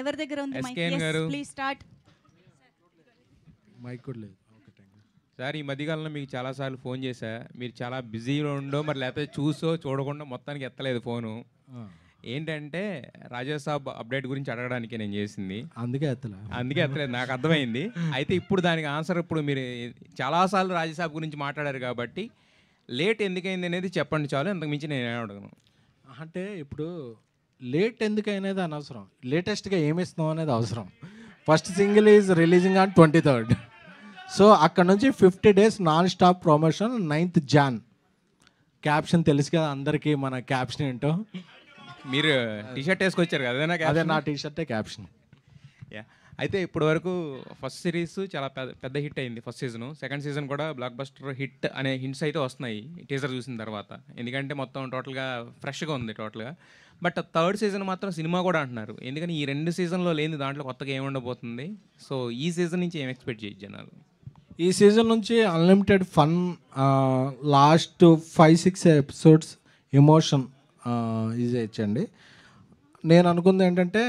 ఎవరి దగ్గర ఉంది మైక్? SKN గారు. Please start. మైక్ కూడా లేదు. Okay, thank you sir. ఈ మధ్యకాలంలో మీకు చాలాసార్లు ఫోన్ చేశా, మీరు చాలా బిజీలో ఉండో మరి లేకపోతే చూసో చూడకుండా మొత్తానికి ఎత్తలేదు ఫోను. ఏంటంటే రాజాసాబ్ అప్డేట్ గురించి అడగడానికి నేను చేసింది, అందుకే ఎత్తలే. అందుకే ఎత్తలేదు, నాకు అర్థమైంది. అయితే ఇప్పుడు దానికి ఆన్సర్, ఇప్పుడు మీరు చాలాసార్లు రాజాసాబ్ గురించి మాట్లాడారు కాబట్టి లేట్ ఎందుకైంది అనేది చెప్పండి చాలు, అంతకు మించి నేను అడగను. అంటే ఇప్పుడు లేట్ ఎందుకనేది అనవసరం, లేటెస్ట్గా ఏమి ఇస్తున్నాం అనేది అవసరం. First single is releasing on 23rd. So అక్కడ నుంచి 50 days non stop promotion. 9th Jan. Caption తెలుసు కదా అందరికీ, మన క్యాప్షన్ ఏంటో. మీరు టీషర్ట్ వేసుకొచ్చారు కదా, అదే నా టీషర్టే క్యాప్షన్. యా. అయితే ఇప్పటి వరకు ఫస్ట్ సిరీస్ చాలా పెద్ద హిట్ అయింది, ఫస్ట్ సీజన్. సెకండ్ సీజన్ కూడా బ్లాక్ బస్టర్ హిట్ అనే హింట్స్ అయితే వస్తున్నాయి టీజర్ చూసిన తర్వాత, ఎందుకంటే మొత్తం టోటల్గా ఫ్రెష్గా ఉంది టోటల్గా. బట్ థర్డ్ సీజన్ మాత్రం సినిమా కూడా అంటున్నారు, ఎందుకని ఈ 2 సీజన్లో లేని దాంట్లో కొత్తగా ఏముండబోతుంది. సో ఈ సీజన్ నుంచి ఏం ఎక్స్పెక్ట్ చేయొచ్చు జనాలు? ఈ సీజన్ నుంచి unlimited fun, last 5-6 episodes emotion ఇది ఇచ్చండి. నేను అనుకుంది ఏంటంటే